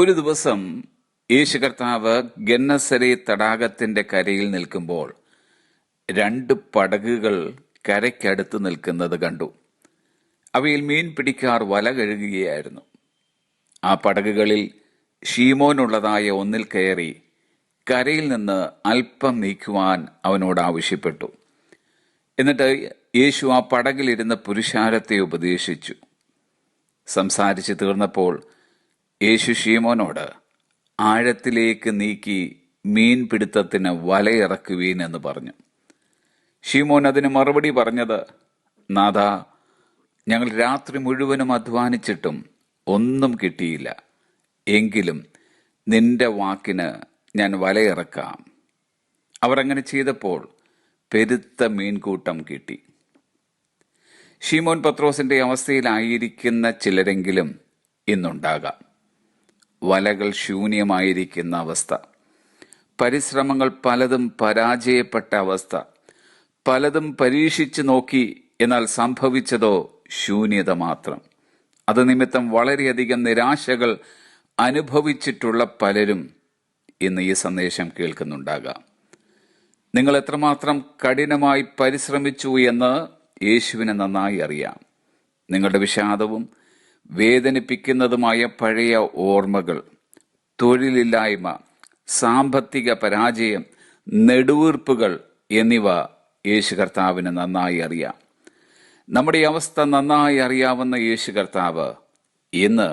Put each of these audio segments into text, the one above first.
ഒരു ദിവസം യേശു കർത്താവ് ഗന്നസരേത്ത് തടാകത്തിന്റെ കരയിൽ നിൽക്കുമ്പോൾ 2 പടകുകൾ കരയ്ക്കടുത്ത് നിൽക്കുന്നത് കണ്ടു. അവയിൽ മീൻ പിടിക്കാർ വല കഴുകുകയായിരുന്നു. ആ പടകുകളിൽ ഷീമോനുള്ളതായ ഒന്നിൽ കയറി കരയിൽ നിന്ന് അല്പം നീക്കുവാൻ അവനോട് ആവശ്യപ്പെട്ടു. എന്നിട്ട് യേശു ആ പടകിലിരുന്ന പുരുഷാരത്തെ ഉപദേശിച്ചു. സംസാരിച്ച് തീർന്നപ്പോൾ യേശു ഷീമോനോട് ആഴത്തിലേക്ക് നീക്കി മീൻ പിടുത്തത്തിന് വലയിറക്കുവീൻ എന്ന് പറഞ്ഞു. ഷീമോൻ അതിന് മറുപടി പറഞ്ഞത്, നാഥാ, ഞങ്ങൾ രാത്രി മുഴുവനും അധ്വാനിച്ചിട്ടും ഒന്നും കിട്ടിയില്ല. എങ്കിലും നിന്റെ വാക്കിന് ഞാൻ വലയിറക്കാം. അവർ അങ്ങനെ ചെയ്തപ്പോൾ പെരുത്ത മീൻകൂട്ടം കിട്ടി. ശിമോൻ പത്രോസിന്റെ അവസ്ഥയിലായിരിക്കുന്ന ചിലരെങ്കിലും ഇന്നുണ്ടാകാം. വലകൾ ശൂന്യമായിരിക്കുന്ന അവസ്ഥ, പരിശ്രമങ്ങൾ പലതും പരാജയപ്പെട്ട അവസ്ഥ, പലതും പരീക്ഷിച്ചു നോക്കി, എന്നാൽ സംഭവിച്ചതോ ശൂന്യത മാത്രം. അത് നിമിത്തം വളരെയധികം നിരാശകൾ അനുഭവിച്ചിട്ടുള്ള പലരും ഇന്ന് ഈ സന്ദേശം കേൾക്കുന്നുണ്ടാകാം. നിങ്ങൾ എത്രമാത്രം കഠിനമായി പരിശ്രമിച്ചു എന്ന് യേശുവിന് നന്നായി അറിയാം. നിങ്ങളുടെ വിഷാദവും വേദനിപ്പിക്കുന്നതുമായ പഴയ ഓർമ്മകൾ, തൊഴിലില്ലായ്മ, സാമ്പത്തിക പരാജയം, നെടുവീർപ്പുകൾ എന്നിവ യേശു കർത്താവിന് നന്നായി അറിയാം. നമ്മുടെ അവസ്ഥ നന്നായി അറിയാവുന്ന യേശു കർത്താവ് ഇന്ന്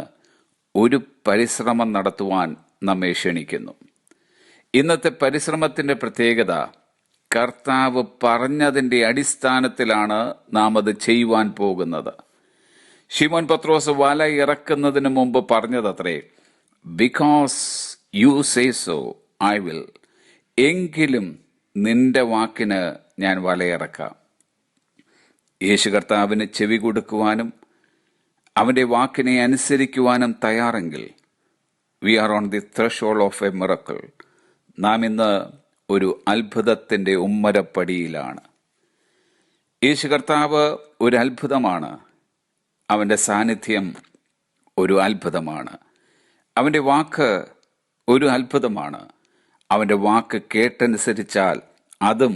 ഒരു പരിശ്രമം നടത്തുവാൻ നമ്മെ ക്ഷണിക്കുന്നു. ഇന്നത്തെ പരിശ്രമത്തിന്റെ പ്രത്യേകത, കർത്താവ് പറഞ്ഞതിന്റെ അടിസ്ഥാനത്തിലാണ് നാം അത് ചെയ്യുവാൻ പോകുന്നത്. ശിമോൻ പത്രോസ് വല ഇറക്കുന്നതിന് മുമ്പ് പറഞ്ഞതത്രേ, because you say so I will. എങ്കിലും നിന്റെ വാക്കിന് ഞാൻ വലയിറക്കാം. യേശു കർത്താവിന് ചെവി കൊടുക്കുവാനും അവന്റെ വാക്കിനെ അനുസരിക്കുവാനും തയ്യാറെങ്കിൽ we are on the threshold of a miracle. നാം ഇന്ന് ഒരു അത്ഭുതത്തിന്റെ ഉമ്മരപ്പടിയിലാണ്. യേശു കർത്താവ് ഒരു അത്ഭുതമാണ്. അവന്റെ സാന്നിധ്യം ഒരു അത്ഭുതമാണ്. അവന്റെ വാക്ക് ഒരു അത്ഭുതമാണ്. അവന്റെ വാക്ക് കേട്ടനുസരിച്ചാൽ അതും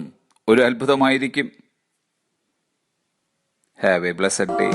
ഒരു അത്ഭുതമായിരിക്കും. Have a blessed day.